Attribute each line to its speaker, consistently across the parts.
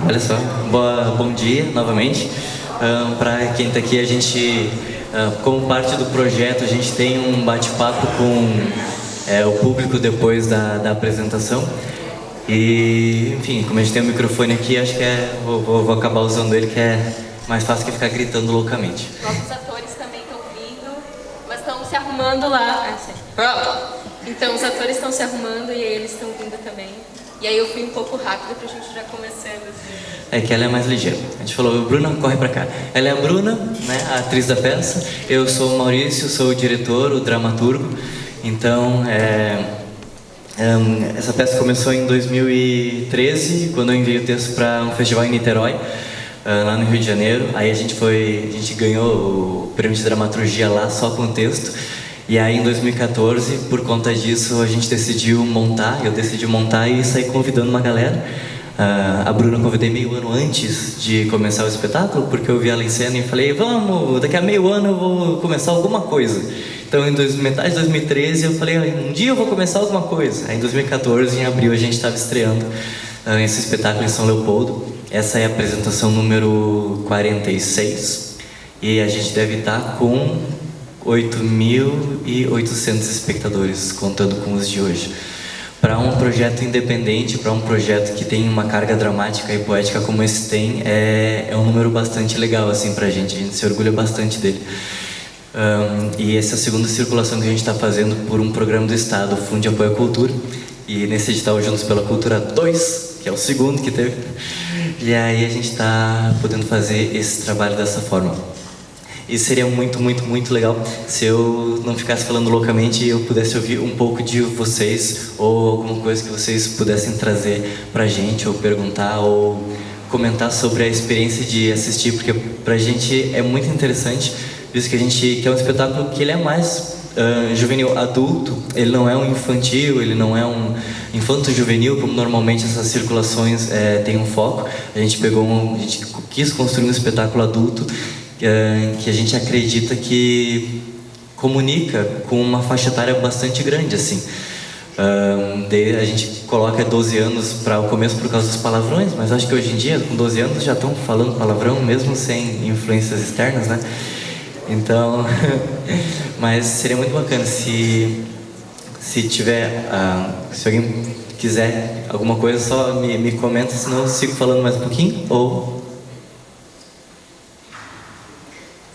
Speaker 1: Olha só, bom dia novamente. Para quem está aqui, a gente, como parte do projeto, a gente tem um bate-papo com o público depois da apresentação. E, enfim, como a gente tem um microfone aqui, acho que vou acabar usando ele, que é mais fácil que ficar gritando loucamente.
Speaker 2: Nossos atores também estão vindo, mas estão se arrumando lá. Então, os atores estão se arrumando e eles estão vindo também. E aí eu fui um pouco rápido pra gente já começando.
Speaker 1: É que ela é mais ligeira. A gente falou, Bruna, corre pra cá. Ela é a Bruna, né, a atriz da peça. Eu sou o Maurício, sou o diretor, o dramaturgo. Então, essa peça começou em 2013, quando eu enviei o texto para um festival em Niterói, lá no Rio de Janeiro. Aí a gente ganhou o prêmio de dramaturgia lá só com o texto. E aí em 2014, por conta disso, a gente decidiu montar, eu decidi montar e sair convidando uma galera. A Bruna eu convidei meio ano antes de começar o espetáculo, porque eu vi ela em cena e falei, vamos, daqui a meio ano eu vou começar alguma coisa. Então em metade de 2013 eu falei, um dia eu vou começar alguma coisa. Aí em 2014, em abril, a gente estava estreando esse espetáculo em São Leopoldo. Essa é a apresentação número 46 e a gente deve estar com 8.800 espectadores, contando com os de hoje. Para um projeto independente, para um projeto que tem uma carga dramática e poética como esse tem, é um número bastante legal assim, para a gente se orgulha bastante dele. E essa é a segunda circulação que a gente está fazendo por um programa do Estado, o Fundo de Apoio à Cultura, e nesse edital Juntos pela Cultura 2, que é o segundo que teve, e aí a gente está podendo fazer esse trabalho dessa forma. E seria muito, muito, muito legal se eu não ficasse falando loucamente e eu pudesse ouvir um pouco de vocês ou alguma coisa que vocês pudessem trazer pra gente, ou perguntar, ou comentar sobre a experiência de assistir, porque pra gente é muito interessante, visto que é um espetáculo que ele é mais juvenil adulto, ele não é um infantil, ele não é um infanto-juvenil, como normalmente essas circulações têm um foco. A gente quis construir um espetáculo adulto, que a gente acredita que comunica com uma faixa etária bastante grande, assim. A gente coloca 12 anos para o começo por causa dos palavrões, mas acho que hoje em dia, com 12 anos, já estão falando palavrão, mesmo sem influências externas, né? Então, mas seria muito bacana se alguém quiser alguma coisa, só me comenta, senão eu sigo falando mais um pouquinho, ou...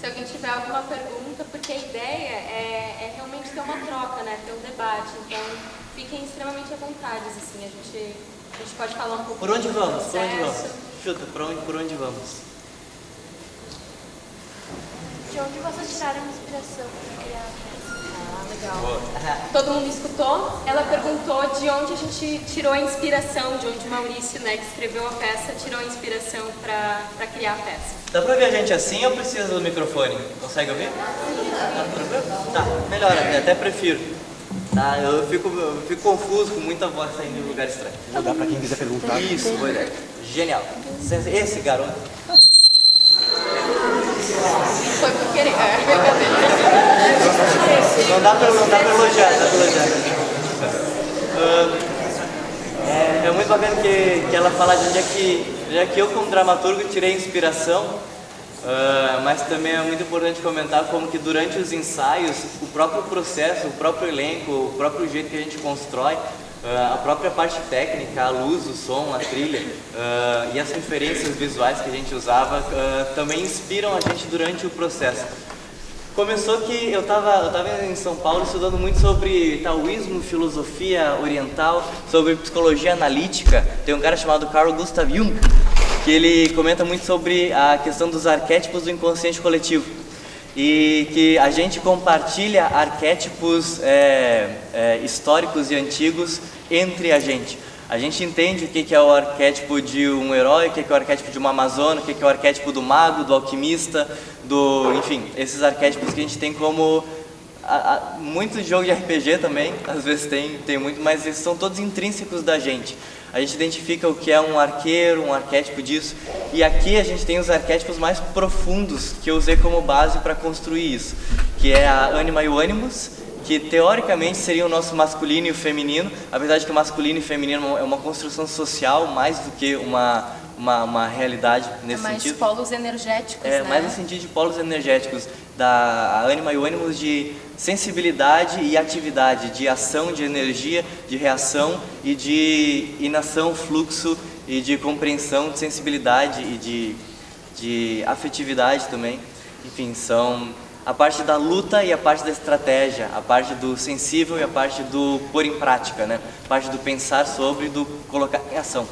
Speaker 2: Se alguém tiver alguma pergunta, porque a ideia é realmente ter uma troca, né? Ter um debate. Então, fiquem extremamente à vontade, assim. A gente pode falar um pouco.
Speaker 1: Por onde vamos? Por onde vamos? Chuta, por onde vamos?
Speaker 3: De onde vocês tiraram inspiração para criar a peça?
Speaker 2: Ah, legal. Todo mundo escutou? Ela perguntou de onde a gente tirou a inspiração, de onde o Maurício, né, que escreveu a peça, tirou a inspiração para criar a peça.
Speaker 1: Dá pra ouvir a gente assim ou precisa do microfone? Consegue ouvir? Tá tranquilo? Tá, melhor, até prefiro. Tá, eu fico confuso com muita voz saindo de um lugar estranho.
Speaker 4: Vou dar pra quem quiser perguntar.
Speaker 1: Isso, boa ideia. Genial. Esse garoto.
Speaker 2: Foi por querer.
Speaker 1: Não dá pra elogiar, É muito bacana que ela fala de onde é que eu, como dramaturgo, tirei inspiração, mas também é muito importante comentar como que durante os ensaios, o próprio processo, o próprio elenco, o próprio jeito que a gente constrói, a própria parte técnica, a luz, o som, a trilha e as referências visuais que a gente usava também inspiram a gente durante o processo. Começou que eu estava em São Paulo estudando muito sobre taoísmo, filosofia oriental, sobre psicologia analítica. Tem um cara chamado Carl Gustav Jung, que ele comenta muito sobre a questão dos arquétipos do inconsciente coletivo. E que a gente compartilha arquétipos históricos e antigos entre a gente. A gente entende o que é o arquétipo de um herói, o que é o arquétipo de uma amazona, o que é o arquétipo do mago, do alquimista, enfim, esses arquétipos que a gente tem como... muito jogo de RPG também, às vezes tem muito, mas eles são todos intrínsecos da gente. A gente identifica o que é um arqueiro, um arquétipo disso, e aqui a gente tem os arquétipos mais profundos que eu usei como base para construir isso, que é a Anima e o Animus, que teoricamente seria o nosso masculino e o feminino, apesar de que o masculino e o feminino é uma construção social mais do que uma
Speaker 4: uma realidade nesse
Speaker 5: mais
Speaker 4: sentido.
Speaker 5: polos energéticos, né?
Speaker 4: Mais no sentido de polos energéticos, da ânima e o ânimos de sensibilidade e atividade, de ação, de energia, de reação e de inação, fluxo e de compreensão, de sensibilidade e de afetividade também. Enfim, são a parte da luta e a parte da estratégia, a parte do sensível e a parte do pôr em prática, né? A parte do pensar sobre e do colocar em ação.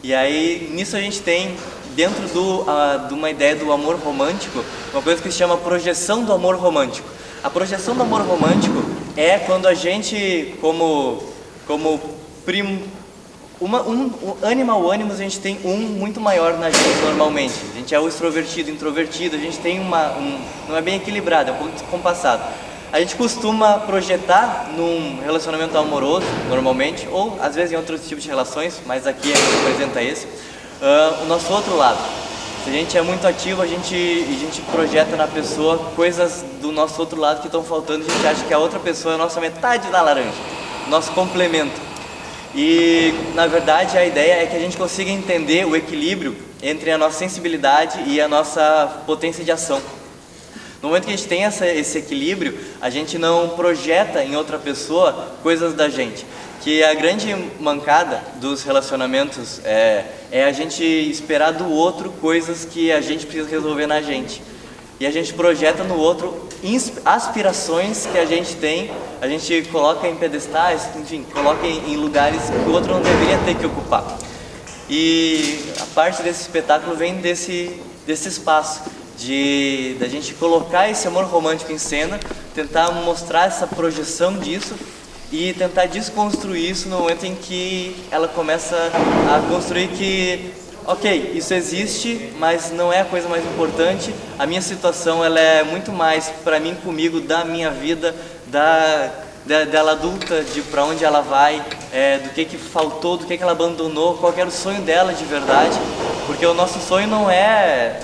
Speaker 4: E aí, nisso a gente tem, dentro de uma ideia do amor romântico, uma coisa que se chama projeção do amor romântico. A projeção do amor romântico é quando a gente, como ânima ou ânimos, a gente tem um muito maior na gente normalmente. A gente é o extrovertido, introvertido, a gente tem não é bem equilibrado, é um pouco descompassado. A gente costuma projetar num relacionamento amoroso, normalmente, ou às vezes em outros tipos de relações, mas aqui a gente apresenta esse, o nosso outro lado. Se a gente é muito ativo, a gente projeta na pessoa coisas do nosso outro lado que estão faltando, a gente acha que a outra pessoa é a nossa metade da laranja, nosso complemento. E, na verdade, a ideia é que a gente consiga entender o equilíbrio entre a nossa sensibilidade e a nossa potência de ação. No momento que a gente tem esse equilíbrio, a gente não projeta em outra pessoa coisas da gente. Que a grande mancada dos relacionamentos é a gente esperar do outro coisas que a gente precisa resolver na gente. E a gente projeta no outro aspirações que a gente tem, a gente coloca em pedestais, enfim, coloca em lugares que o outro não deveria ter que ocupar. E a parte desse espetáculo vem desse espaço, da gente colocar esse amor romântico em cena, tentar mostrar essa projeção disso e tentar desconstruir isso no momento em que ela começa a construir que, ok, isso existe, mas não é a coisa mais importante. A minha situação ela é muito mais para mim, comigo, da minha vida, dela adulta, de para onde ela vai, do que faltou, do que ela abandonou, qual era o sonho dela de verdade. Porque o nosso sonho não é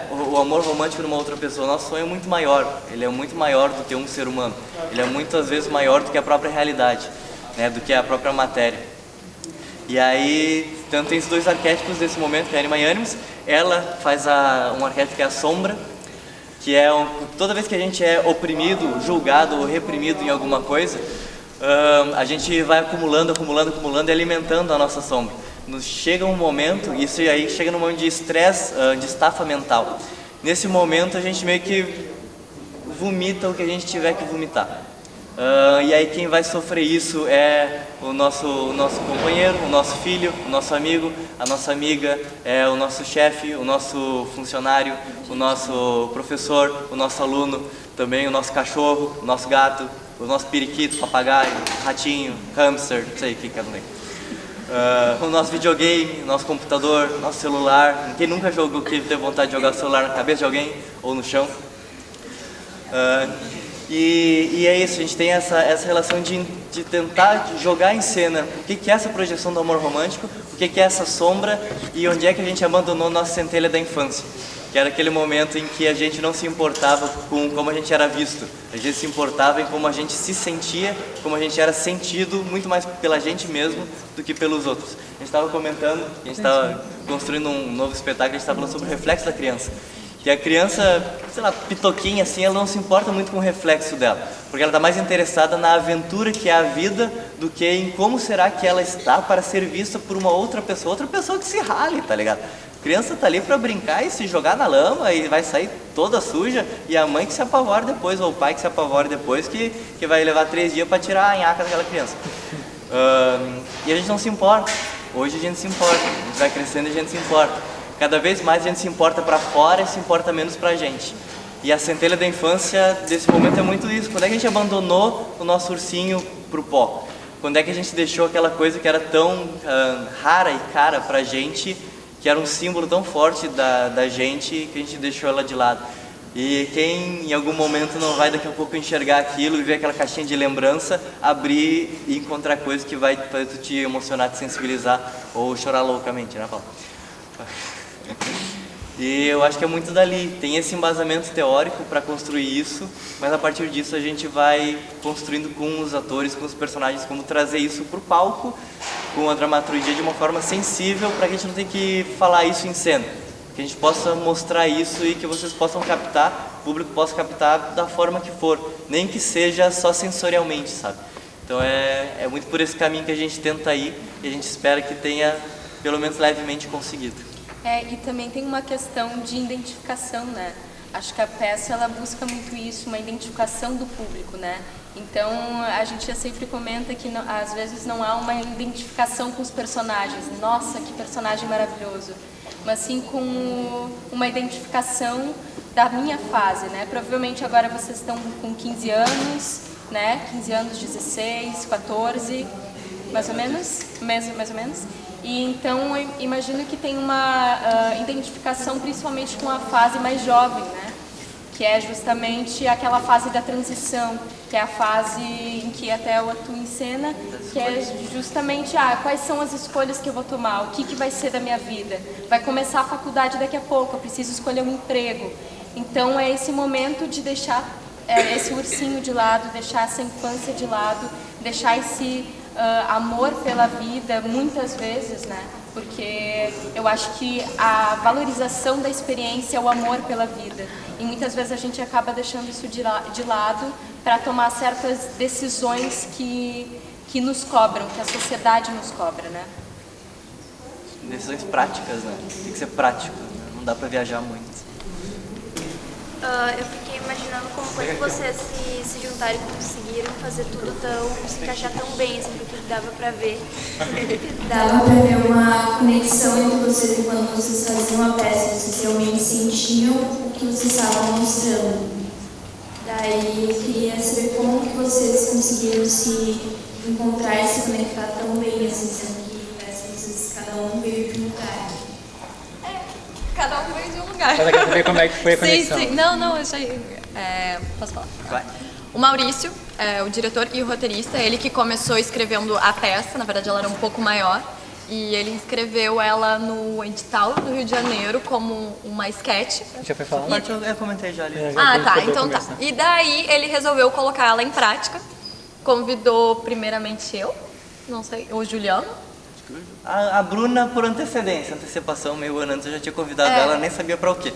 Speaker 4: o amor romântico numa outra pessoa, o nosso sonho é muito maior, ele é muito maior do que um ser humano, ele é muitas vezes maior do que a própria realidade, né, do que a própria matéria. E aí, tanto tem esses dois arquétipos desse momento, que é a Anima e Animus. Ela faz um arquétipo que é a sombra, que é toda vez que a gente é oprimido, julgado ou reprimido em alguma coisa, a gente vai acumulando e alimentando a nossa sombra. Chega um momento, isso aí chega num momento de estresse, de estafa mental. Nesse momento a gente meio que vomita o que a gente tiver que vomitar. E aí quem vai sofrer isso é o nosso companheiro, o nosso filho, o nosso amigo, a nossa amiga, o nosso chefe, o nosso funcionário, o nosso professor, o nosso aluno, também o nosso cachorro, o nosso gato, o nosso periquito, papagaio, ratinho, hamster, não sei o que é também. O nosso videogame, nosso computador, nosso celular. Quem nunca jogou, que teve vontade de jogar o celular na cabeça de alguém ou no chão? E é isso, a gente tem essa relação de tentar jogar em cena o que é essa projeção do amor romântico, o que é essa sombra e onde é que a gente abandonou nossa centelha da infância. Que era aquele momento em que a gente não se importava com como a gente era visto, a gente se importava em como a gente se sentia, como a gente era sentido muito mais pela gente mesmo do que pelos outros. A gente estava comentando, a gente estava construindo um novo espetáculo, a gente estava falando sobre o reflexo da criança. Que a criança, sei lá, pitoquinha assim, ela não se importa muito com o reflexo dela, porque ela está mais interessada na aventura que é a vida do que em como será que ela está para ser vista por uma outra pessoa que se rale, tá ligado? A criança tá ali para brincar e se jogar na lama e vai sair toda suja, e a mãe que se apavora depois, ou o pai que se apavora depois, que vai levar 3 dias para tirar a nhaca daquela criança. E a gente não se importa. Hoje a gente se importa, a gente vai crescendo e a gente se importa. Cada vez mais a gente se importa para fora e se importa menos pra gente. E a centelha da infância desse momento é muito isso. Quando é que a gente abandonou o nosso ursinho pro pó? Quando é que a gente deixou aquela coisa que era tão rara e cara pra gente, que era um símbolo tão forte da gente, que a gente deixou ela de lado? E quem em algum momento não vai daqui a pouco enxergar aquilo e ver aquela caixinha de lembrança, abrir e encontrar coisas que vai fazer tu te emocionar, te sensibilizar ou chorar loucamente, né, Paulo? E eu acho que é muito dali, tem esse embasamento teórico para construir isso, mas a partir disso a gente vai construindo com os atores, com os personagens, como trazer isso para o palco com a dramaturgia de uma forma sensível, para que a gente não tenha que falar isso em cena, que a gente possa mostrar isso e que vocês possam captar, o público possa captar da forma que for, nem que seja só sensorialmente, sabe? Então é muito por esse caminho que a gente tenta ir e a gente espera que tenha pelo menos levemente conseguido.
Speaker 2: E também tem uma questão de identificação, né? Acho que a peça ela busca muito isso, uma identificação do público, né? Então a gente já sempre comenta que às vezes não há uma identificação com os personagens. Nossa, que personagem maravilhoso! Mas sim com uma identificação da minha fase, né? Provavelmente agora vocês estão com 15 anos, né? 15 anos, 16, 14, mais ou menos? Mais ou menos. E então eu imagino que tem uma identificação principalmente com a fase mais jovem, né? Que é justamente aquela fase da transição, que é a fase em que até eu atuo em cena, que é justamente quais são as escolhas que eu vou tomar, o que vai ser da minha vida. Vai começar a faculdade daqui a pouco, eu preciso escolher um emprego. Então é esse momento de deixar esse ursinho de lado, deixar essa infância de lado, deixar esse amor pela vida, muitas vezes, né? Porque eu acho que a valorização da experiência é o amor pela vida. E muitas vezes a gente acaba deixando isso de lado para tomar certas decisões que nos cobram, que a sociedade nos cobra, né?
Speaker 4: Decisões práticas, né? Tem que ser prático, né? Não dá para viajar muito.
Speaker 3: Eu fiquei imaginando como foi que vocês se juntaram e conseguiram fazer tudo se encaixar tão bem, assim, porque dava pra ver.
Speaker 5: Dava pra ver uma conexão entre vocês enquanto vocês faziam a peça, vocês realmente sentiam o que vocês estavam mostrando. Daí eu queria saber como que vocês conseguiram se encontrar e se conectar tão bem, assim, sendo que parece que vocês, cada um veio de um lugar.
Speaker 6: Cada um veio de um lugar.
Speaker 7: Ela quer saber como é que foi a conexão.
Speaker 6: Sim. Não, eu já... posso falar?
Speaker 4: Vai.
Speaker 6: O Maurício, o diretor e o roteirista, ele que começou escrevendo a peça, na verdade ela era um pouco maior, e ele escreveu ela no edital do Rio de Janeiro como uma sketch.
Speaker 7: Já foi falar?
Speaker 4: Eu comentei já ali.
Speaker 6: Então tá. E daí ele resolveu colocar ela em prática, convidou primeiramente eu, não sei, o Juliano.
Speaker 4: A Bruna por antecipação, meio ano antes eu já tinha convidado ela, nem sabia pra o quê.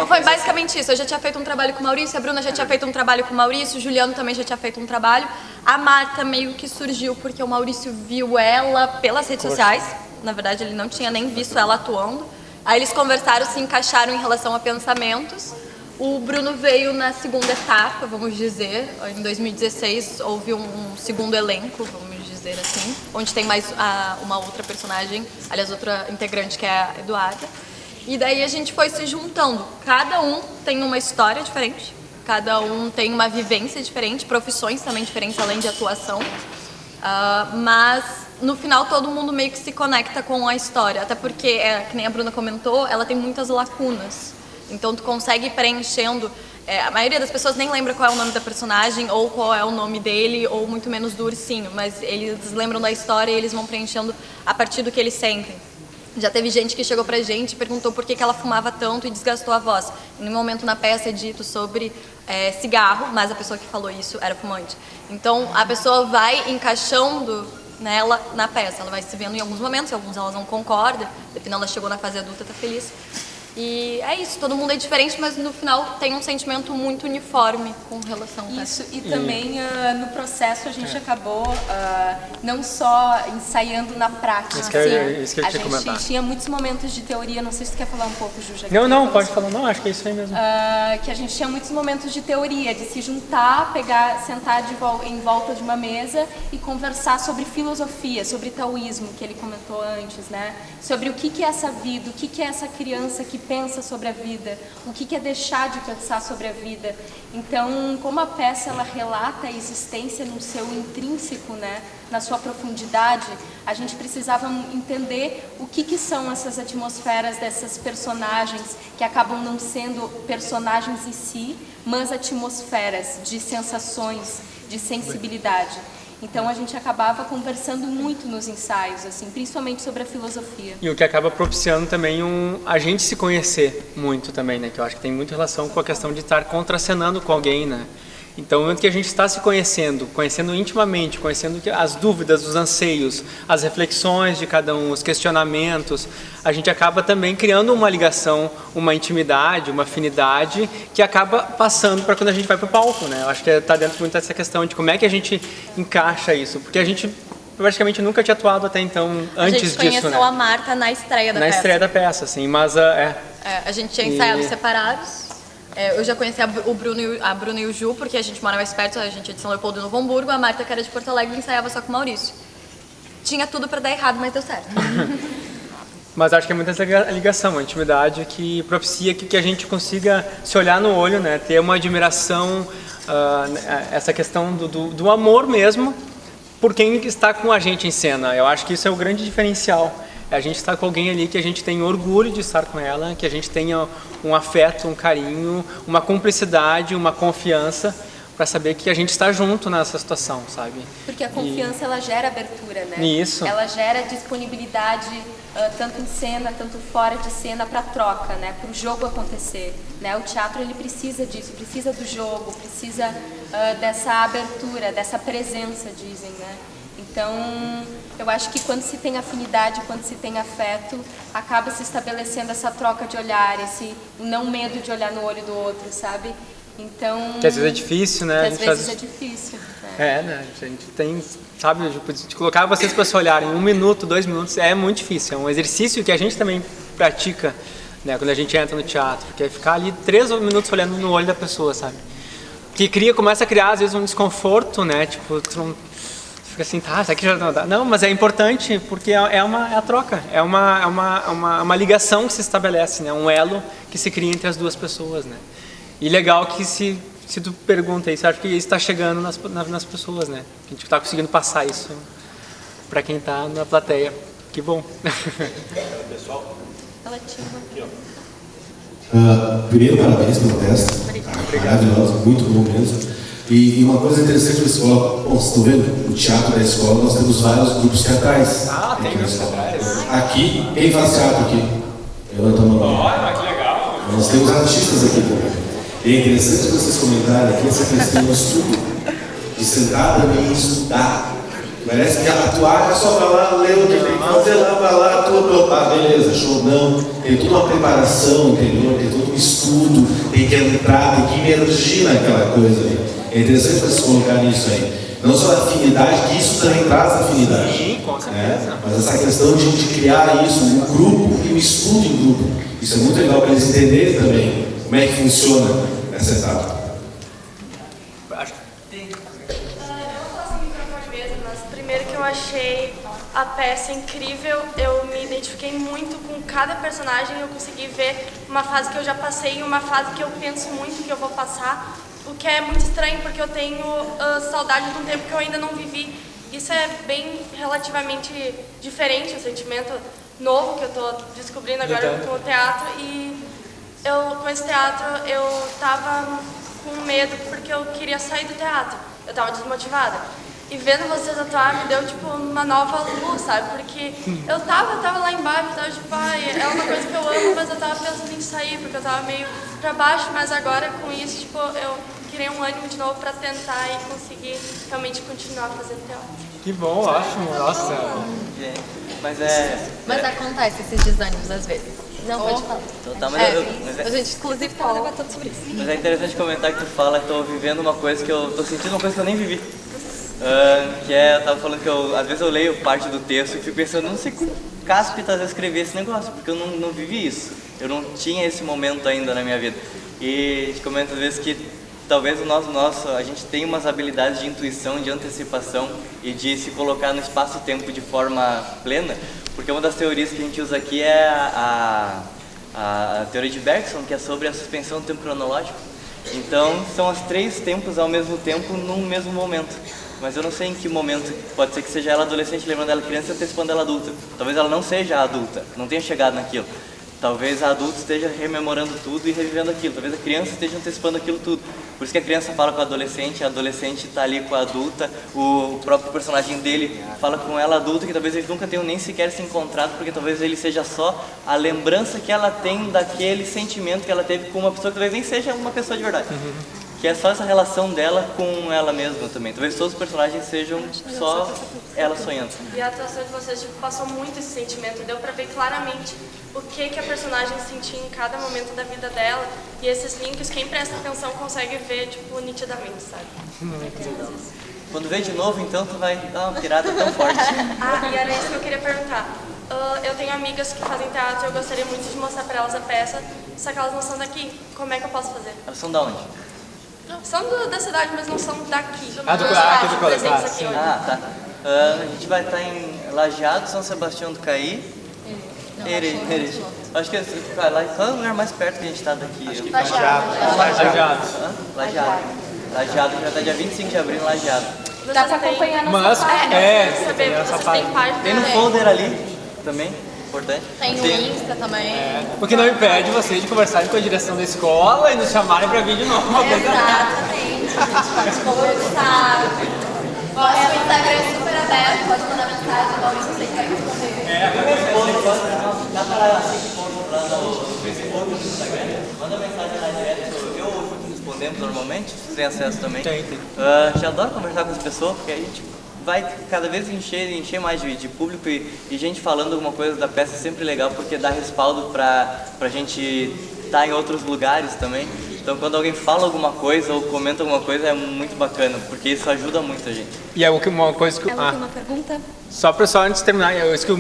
Speaker 6: Foi basicamente isso. Eu já tinha feito um trabalho com o Maurício, a Bruna já tinha feito um trabalho com o Maurício, o Juliano também já tinha feito um trabalho. A Marta meio que surgiu porque o Maurício viu ela pelas redes sociais. Na verdade, ele não tinha nem visto ela atuando. Aí eles conversaram, se encaixaram em relação a pensamentos. O Bruno veio na segunda etapa, vamos dizer. Em 2016 houve um segundo elenco, vamos dizer assim, onde tem mais uma outra personagem, aliás, outra integrante, que é a Eduarda. E daí a gente foi se juntando. Cada um tem uma história diferente, cada um tem uma vivência diferente, profissões também diferentes, além de atuação. Mas no final todo mundo meio que se conecta com a história, até porque, que nem a Bruna comentou, ela tem muitas lacunas. Então tu consegue ir preenchendo. A maioria das pessoas nem lembra qual é o nome da personagem, ou qual é o nome dele, ou muito menos do ursinho, mas eles lembram da história e eles vão preenchendo a partir do que eles sentem. Já teve gente que chegou pra gente e perguntou por que ela fumava tanto e desgastou a voz. Em um momento na peça é dito sobre cigarro, mas a pessoa que falou isso era fumante. Então a pessoa vai encaixando nela na peça, ela vai se vendo em alguns momentos, em alguns elas não concordam, dependendo, ela chegou na fase adulta, tá feliz. E é isso, todo mundo é diferente, mas no final tem um sentimento muito uniforme com relação a
Speaker 2: isso. E também no processo a gente acabou não só ensaiando na prática.
Speaker 7: Isso que eu tinha comentado.
Speaker 2: A gente tinha muitos momentos de teoria, não sei se tu quer falar um pouco, Ju.
Speaker 7: Não, pode falar, não, acho que é isso aí mesmo.
Speaker 2: Que a gente tinha muitos momentos de teoria, de se juntar, sentar em volta de uma mesa e conversar sobre filosofia, sobre taoísmo, que ele comentou antes, né? Sobre o que é essa vida, o que é essa criança que pensa sobre a vida, o que é deixar de pensar sobre a vida. Então, como a peça ela relata a existência no seu intrínseco, né, na sua profundidade, a gente precisava entender o que são essas atmosferas dessas personagens que acabam não sendo personagens em si, mas atmosferas de sensações, de sensibilidade. Então a gente acabava conversando muito nos ensaios, assim, principalmente sobre a filosofia.
Speaker 7: E o que acaba propiciando também a gente se conhecer muito também, né? Que eu acho que tem muita relação com a questão de estar contracenando com alguém, né? Então, no momento que a gente está se conhecendo intimamente, conhecendo as dúvidas, os anseios, as reflexões de cada um, os questionamentos, a gente acaba também criando uma ligação, uma intimidade, uma afinidade que acaba passando para quando a gente vai para o palco, né? Eu acho que está dentro muito dessa questão de como é que a gente encaixa isso, porque a gente praticamente nunca tinha atuado até então antes disso, né?
Speaker 6: A gente conheceu a Marta na estreia da peça.
Speaker 7: Na estreia da peça, assim, mas
Speaker 6: a gente tinha ensaiado separados. Eu já conheci a Bruna e o Ju, porque a gente mora mais perto, a gente é de São Leopoldo e Novo Hamburgo, a Marta, que era de Porto Alegre, ensaiava só com o Maurício. Tinha tudo para dar errado, mas deu certo.
Speaker 7: Mas acho que é muita essa ligação, a intimidade que propicia que a gente consiga se olhar no olho, né? Ter uma admiração, essa questão do amor mesmo por quem está com a gente em cena. Eu acho que isso é o grande diferencial. A gente está com alguém ali que a gente tem orgulho de estar com ela, que a gente tenha um afeto, um carinho, uma cumplicidade, uma confiança para saber que a gente está junto nessa situação, sabe?
Speaker 2: Porque a confiança, ela gera abertura, né?
Speaker 7: Isso.
Speaker 2: Ela gera disponibilidade, tanto em cena, tanto fora de cena, para troca, né? Para o jogo acontecer, né? O teatro, ele precisa disso, precisa do jogo, precisa dessa abertura, dessa presença, dizem, né? Então, eu acho que quando se tem afinidade, quando se tem afeto, acaba se estabelecendo essa troca de olhar, esse não medo de olhar no olho do outro, sabe? Então...
Speaker 7: Que às vezes é difícil, né?
Speaker 2: Que às vezes é difícil.
Speaker 7: Né? A gente tem, sabe, de colocar vocês para se olharem 1 minuto, 2 minutos, é muito difícil. É um exercício que a gente também pratica, né, quando a gente entra no teatro, que é ficar ali 3 minutos olhando no olho da pessoa, sabe? Que começa a criar, às vezes, um desconforto, né? Tipo, tu não... Fica assim, tá, isso aqui já não dá. Não, mas é importante porque é a troca, é uma ligação que se estabelece, né? Um elo que se cria entre as duas pessoas, né? E legal que se tu pergunta isso, acho que isso está chegando nas pessoas, né? A gente está conseguindo passar isso para quem está na plateia. Que bom.
Speaker 8: Pessoal?
Speaker 2: Ela tinha...
Speaker 8: Primeiro, parabéns pelo teste. Maravilhoso, muito bom mesmo. E uma coisa interessante da escola, bom, vocês estão vendo? No teatro da escola nós temos vários grupos teatrais.
Speaker 7: Tem grupos teatrais.
Speaker 8: Aqui, quem faz teatro aqui? Levanta a mão.
Speaker 7: Olha, que legal.
Speaker 8: Nós temos artistas aqui também. E é interessante vocês comentarem aqui essa questão do estudo, de sentar também e estudar. Parece que atuar é só falar, ler o que tem que fazer lá, vai lá, tudo, beleza, show, não. Tem toda uma preparação, entendeu? Tem todo um estudo, tem que entrar, tem que emergir naquela coisa ali. É interessante vocês colocarem isso aí. Não só a afinidade, que isso também traz afinidade.
Speaker 7: Sim, com certeza.
Speaker 8: Mas essa questão de criar isso, um grupo e um estudo em grupo. Isso é muito legal para eles entenderem também como é que funciona essa etapa.
Speaker 3: Primeiro que eu achei a peça incrível, eu me identifiquei muito com cada personagem, eu consegui ver uma fase que eu já passei e uma fase que eu penso muito que eu vou passar, o que é muito estranho porque eu tenho saudade de um tempo que eu ainda não vivi. Isso é bem relativamente diferente, um sentimento novo que eu estou descobrindo agora com o teatro, e com esse teatro eu estava com medo porque eu queria sair do teatro, eu estava desmotivada. E vendo vocês atuar me deu tipo uma nova luz, sabe? Porque eu tava lá embaixo, eu tava tipo, é uma coisa que eu amo, mas eu tava pensando em sair, porque eu tava meio pra baixo, mas agora com isso, tipo, eu criei um ânimo de novo pra tentar e conseguir realmente continuar fazendo teatro.
Speaker 7: Que bom, ótimo, nossa.
Speaker 6: Mas acontece esses desânimos às vezes. Não, pode falar.
Speaker 4: Então, tá,
Speaker 6: A gente, inclusive, tava debatendo sobre isso.
Speaker 4: Mas é interessante comentar que tu fala que tô vivendo uma coisa que eu tô sentindo uma coisa que eu nem vivi. Eu tava falando que às vezes eu leio parte do texto e fico pensando, não sei como cáspita às vezes escrever esse negócio, porque eu não vivi isso. Eu não tinha esse momento ainda na minha vida. E a gente comenta às vezes que talvez a gente tem umas habilidades de intuição, de antecipação e de se colocar no espaço-tempo de forma plena, porque uma das teorias que a gente usa aqui é a teoria de Bergson, que é sobre a suspensão do tempo cronológico. Então, são os 3 tempos ao mesmo tempo, num mesmo momento. Mas eu não sei em que momento, pode ser que seja ela adolescente lembrando ela criança e antecipando ela adulta. Talvez ela não seja adulta, não tenha chegado naquilo. Talvez a adulta esteja rememorando tudo e revivendo aquilo. Talvez a criança esteja antecipando aquilo tudo. Por isso que a criança fala com a adolescente está ali com a adulta, o próprio personagem dele fala com ela adulta, que talvez eles nunca tenham nem sequer se encontrado, porque talvez ele seja só a lembrança que ela tem daquele sentimento que ela teve com uma pessoa que talvez nem seja uma pessoa de verdade. que é só essa relação dela com ela mesma também. Talvez todos os personagens sejam só ela sonhando.
Speaker 3: E a atuação de vocês tipo, passou muito esse sentimento, deu pra ver claramente o que a personagem sentia em cada momento da vida dela, e esses links, quem presta atenção consegue ver, tipo, nitidamente, sabe?
Speaker 4: Quando vê de novo, então, tu vai dar uma pirada tão forte.
Speaker 3: E era isso que eu queria perguntar. Eu tenho amigas que fazem teatro e eu gostaria muito de mostrar pra elas a peça, só que elas não são daqui. Como é que eu posso fazer?
Speaker 4: Elas são da onde?
Speaker 3: São da cidade, mas não são daqui.
Speaker 7: do
Speaker 3: cidade,
Speaker 7: do
Speaker 3: presentes aqui hoje.
Speaker 4: Tá. A gente vai estar em Lajeado, São Sebastião do Caí. Erechim. Acho que qual é o lugar mais perto que a gente está daqui?
Speaker 7: Lajeado.
Speaker 4: Lajeado. Lajeado, que vai estar dia 25 de abril em Lajeado.
Speaker 2: Dá pra acompanhar nossa
Speaker 7: Mas,
Speaker 2: página.
Speaker 3: Saber, vocês têm página.
Speaker 4: Tem no folder ali também, importante.
Speaker 6: Tem o Insta também.
Speaker 7: O que não impede vocês de conversarem com a direção da escola e nos chamarem para vir de novo.
Speaker 6: Exatamente, a gente pode conversar. O Instagram é super aberto, pode mandar mensagem, o Maurício sempre vai responder.
Speaker 4: Dá para lá no Facebook, no Instagram, manda mensagem lá direto. Eu ou o Juca respondemos normalmente, vocês têm acesso também.
Speaker 7: Tem.
Speaker 4: Já adoro conversar com as pessoas, porque a gente vai cada vez encher mais de público e gente falando alguma coisa da peça é sempre legal, porque dá respaldo pra gente estar em outros lugares também. Então quando alguém fala alguma coisa ou comenta alguma coisa é muito bacana, porque isso ajuda muito a gente.
Speaker 7: E é uma coisa que...
Speaker 2: Ela tem uma pergunta?
Speaker 7: Só antes de terminar,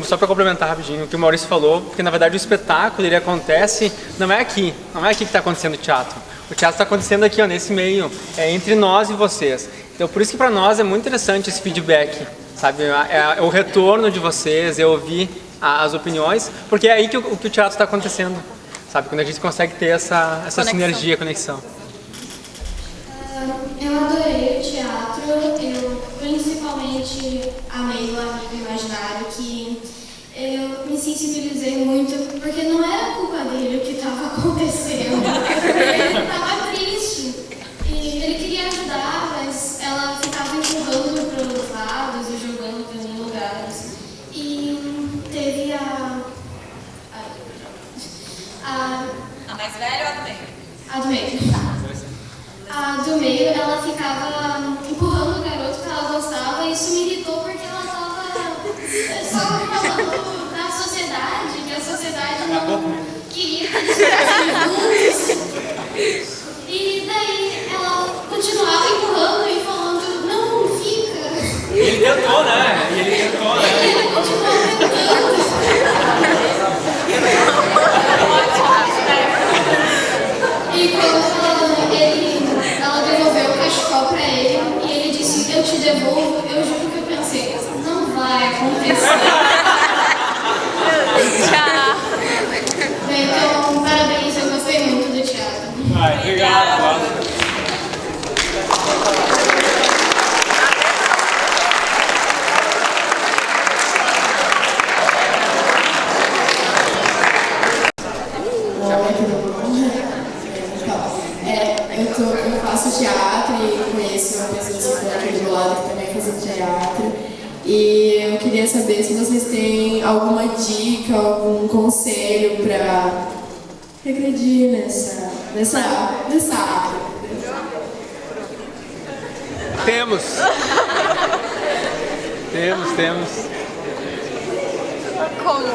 Speaker 7: só para complementar rapidinho o que o Maurício falou, porque na verdade o espetáculo ele acontece, não é aqui que está acontecendo o teatro. O teatro está acontecendo aqui, ó, nesse meio, é entre nós e vocês. Então por isso que para nós é muito interessante esse feedback, sabe? É o retorno de vocês, é ouvir as opiniões, porque é aí que o teatro está acontecendo, sabe? Quando a gente consegue ter essa sinergia, conexão.
Speaker 5: Eu adorei o teatro, eu principalmente amei o Amigo Imaginário, que eu me sensibilizei muito, porque não era culpa dele o que estava acontecendo. Ele estava triste e ele queria ajudar, mas ela ficava empurrando para os lados e jogando pelos lugares. E teve a
Speaker 6: mais velha ou a do meio?
Speaker 5: A do meio. A do meio, ela ficava empurrando o garoto que ela gostava e isso me irritou porque ela estava só falando da sociedade, que a sociedade não queria que eles ficassem juntos. E daí ela continuava empurrando e falando, não fica.
Speaker 7: Ele tentou, né? Ele
Speaker 5: continuava empurrando. E quando ela devolveu o cachecol pra ele e ele disse, eu te devolvo, eu juro que eu pensei, não vai acontecer. Então, parabéns, eu gostei muito do teatro.
Speaker 7: Obrigado.
Speaker 9: Eu faço teatro e conheço uma pessoa que aqui do lado que também faz teatro. E eu queria saber se vocês têm alguma dica, algum conselho para regredir nessa área.
Speaker 7: Temos.
Speaker 6: Como?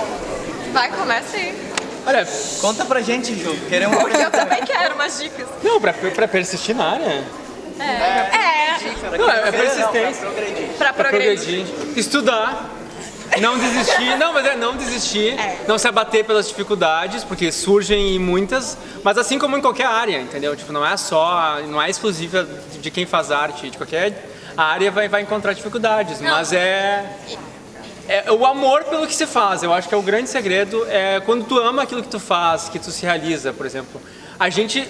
Speaker 6: Vai, começa aí.
Speaker 7: Olha,
Speaker 4: conta pra gente, Ju. Queremos
Speaker 6: Porque eu também quero umas dicas.
Speaker 7: não, pra persistir na área. Não, é persistência.
Speaker 6: Pra progredir.
Speaker 7: Estudar. Não desistir, não desistir, não se abater pelas dificuldades, porque surgem muitas, mas assim como em qualquer área, entendeu? Tipo, não é exclusiva de quem faz arte, de qualquer área vai encontrar dificuldades, mas é o amor pelo que se faz. Eu acho que é o grande segredo, é quando tu ama aquilo que tu faz, que tu se realiza, por exemplo. A gente,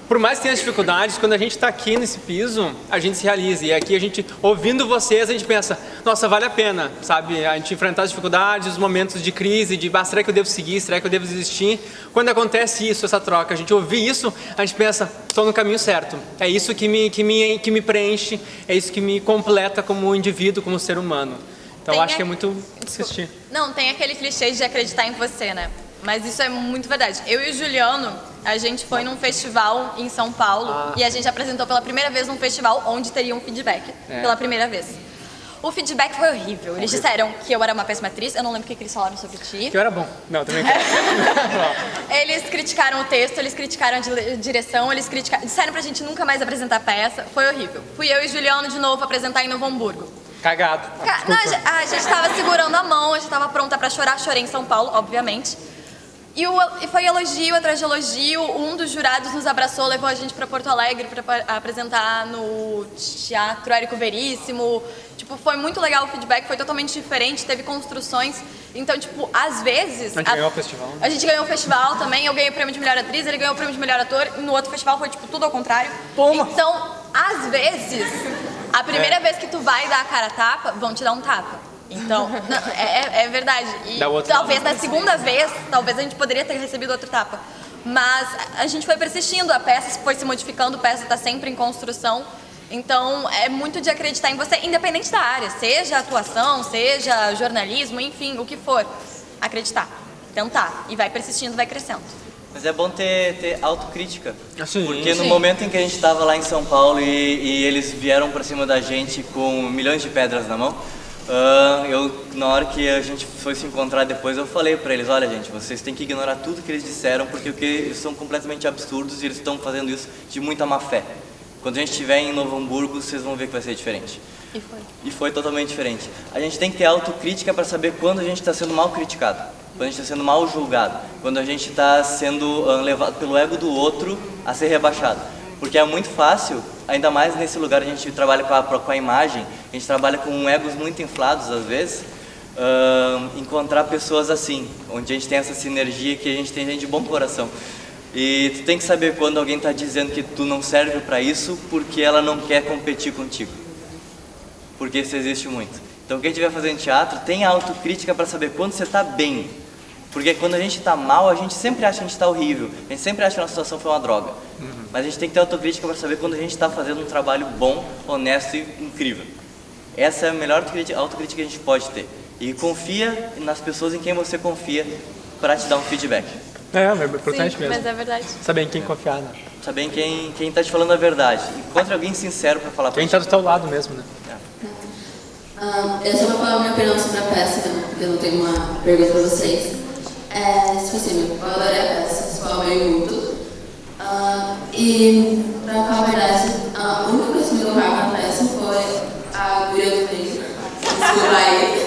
Speaker 7: por mais que tenha dificuldades, quando a gente está aqui nesse piso, a gente se realiza. E aqui a gente, ouvindo vocês, a gente pensa, nossa, vale a pena, sabe? A gente enfrentar as dificuldades, os momentos de crise, de, será que eu devo seguir, será que eu devo desistir? Quando acontece isso, essa troca, a gente ouvir isso, a gente pensa, estou no caminho certo. É isso que me preenche, é isso que me completa como indivíduo, como ser humano. Então, eu acho que é muito insistir.
Speaker 6: Não, tem aquele clichê de acreditar em você, né? Mas isso é muito verdade. Eu e o Juliano, A gente foi num festival em São Paulo e a gente apresentou pela primeira vez num festival onde teria um feedback. Pela primeira vez. O feedback foi horrível. Eles disseram que eu era uma péssima atriz, eu não lembro o que eles falaram sobre ti.
Speaker 7: Que eu era bom. Não, também quero.
Speaker 6: Eles criticaram o texto, eles criticaram a direção, eles disseram pra gente nunca mais apresentar peça. Foi horrível. Fui eu e Juliano de novo apresentar em Novo Hamburgo.
Speaker 7: Cagado.
Speaker 6: A gente tava segurando a mão, a gente tava pronta pra chorar. Chorei em São Paulo, obviamente. E foi elogio atrás de elogio. Um dos jurados nos abraçou, levou a gente pra Porto Alegre pra apresentar no Teatro Érico Veríssimo. Tipo, foi muito legal o feedback, foi totalmente diferente, teve construções. Então, tipo, às vezes...
Speaker 7: A gente ganhou o festival.
Speaker 6: A gente ganhou o festival também, eu ganhei o prêmio de melhor atriz, ele ganhou o prêmio de melhor ator. E no outro festival foi, tipo, tudo ao contrário.
Speaker 7: Toma.
Speaker 6: Então, às vezes, a primeira vez que tu vai dar a cara a tapa, vão te dar um tapa. Então, é verdade. E talvez na segunda vez, talvez a gente poderia ter recebido outro tapa. Mas a gente foi persistindo, a peça foi se modificando, a peça está sempre em construção. Então, é muito de acreditar em você, independente da área, seja atuação, seja jornalismo, enfim, o que for. Acreditar, tentar, e vai persistindo, vai crescendo.
Speaker 4: Mas é bom ter autocrítica,
Speaker 7: Sim.
Speaker 4: porque no momento em que a gente estava lá em São Paulo e eles vieram para cima da gente com milhões de pedras na mão, na hora que a gente foi se encontrar depois, eu falei para eles, olha gente, vocês têm que ignorar tudo que eles disseram, porque eles são completamente absurdos e eles estão fazendo isso de muita má fé. Quando a gente estiver em Novo Hamburgo, vocês vão ver que vai ser diferente. E foi totalmente diferente. A gente tem que ter autocrítica para saber quando a gente está sendo mal criticado, quando a gente está sendo mal julgado, quando a gente está sendo levado pelo ego do outro a ser rebaixado. Porque é muito fácil, ainda mais nesse lugar a gente trabalha com a imagem, a gente trabalha com egos muito inflados às vezes, encontrar pessoas assim, onde a gente tem essa sinergia, que a gente tem gente de bom coração. E tu tem que saber quando alguém está dizendo que tu não serve para isso porque ela não quer competir contigo. Porque isso existe muito. Então quem estiver fazendo teatro, tenha autocrítica para saber quando você está bem. Porque quando a gente está mal, a gente sempre acha que a gente está horrível. A gente sempre acha que a nossa situação foi uma droga. Mas a gente tem que ter autocrítica para saber quando a gente está fazendo um trabalho bom, honesto e incrível. Essa é a melhor autocrítica que a gente pode ter. E confia nas pessoas em quem você confia para te dar um feedback.
Speaker 7: É importante mesmo.
Speaker 6: Mas é verdade.
Speaker 7: Saber em quem confiar, né?
Speaker 4: Saber em quem tá te falando a verdade. Encontre alguém sincero para falar pra
Speaker 7: Quem tá do teu lado mesmo, né?
Speaker 10: Eu só vou falar a minha opinião sobre a peça, né? Porque eu não tenho uma pergunta pra vocês. Se possível, eu adorei a peça, só amei muito. E, pra falar a verdade, a única coisa que me tocava na peça foi a guria do meio. Desculpa aí.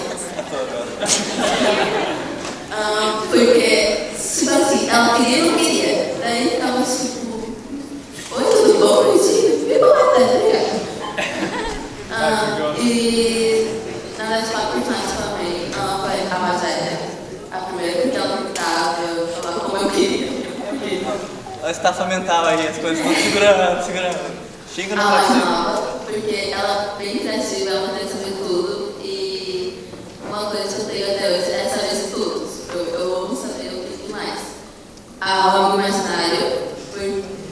Speaker 10: Porque, tipo assim, ela queria ou não queria. Daí tava tipo, oi, tudo bom? Me bota, tá ligado? E na verdade, a personagem que eu amei foi a Magéria. A primeira que ela pintava, eu falava como eu queria.
Speaker 4: Olha a estafa mental aí, as coisas estão segurando. Chega no
Speaker 10: mais nova, porque ela é bem criativa, ela quer saber tudo. E uma coisa que eu tenho até hoje é saber tudo. Eu amo saber o que mais. O Amigo Imaginário,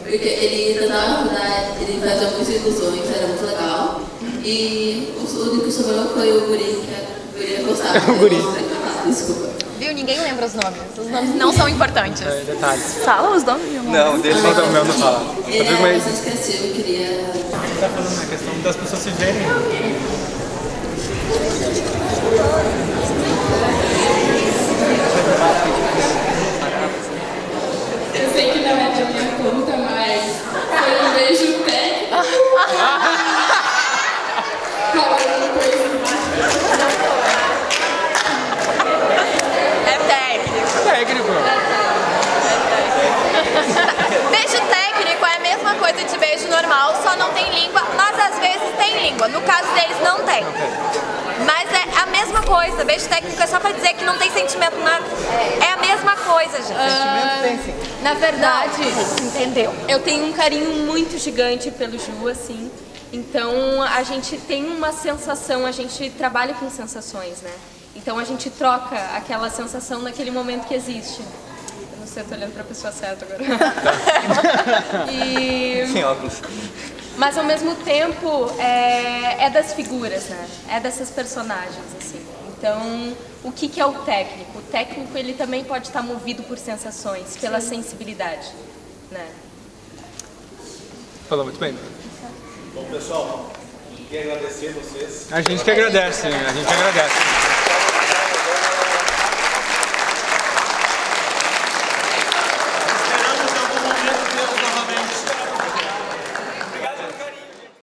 Speaker 10: porque ele tentava mudar, ele fazia muitas ilusões, era muito legal. E o único que sobrou foi o guri, que a guria gostava.
Speaker 7: O guri.
Speaker 10: Desculpa.
Speaker 6: Viu? Ninguém lembra os nomes. Os nomes não são importantes.
Speaker 7: Detalhes.
Speaker 6: Fala os nomes.
Speaker 4: Não, deixa
Speaker 7: Só o meu não fala.
Speaker 10: Ele é bastante criativo, eu queria...
Speaker 7: Tá falando na questão das pessoas se verem.
Speaker 9: Eu sei que não é da minha conta, mas foi um beijo técnico.
Speaker 7: Técnico.
Speaker 6: Beijo técnico é a mesma coisa de beijo normal, só não tem língua, mas às vezes tem língua. No caso deles, não tem. Mas é a mesma coisa. Beijo técnico é só pra dizer que não tem sentimento nada. É a mesma coisa, gente.
Speaker 4: Sentimento tem sim.
Speaker 2: Na verdade,
Speaker 6: entendeu?
Speaker 2: Eu tenho um carinho muito gigante pelo Ju, assim. Então a gente tem uma sensação, a gente trabalha com sensações, né? Então a gente troca aquela sensação naquele momento que existe. Eu não sei, eu tô olhando pra pessoa certa agora.
Speaker 4: Sem óculos.
Speaker 2: Mas ao mesmo tempo é das figuras, né? É dessas personagens, assim. Então, o que é o técnico? O técnico, ele também pode estar movido por sensações, pela sensibilidade. né?
Speaker 7: Falou muito bem.
Speaker 8: Bom, pessoal, queria agradecer vocês.
Speaker 7: A gente que agradece, a gente que agradece.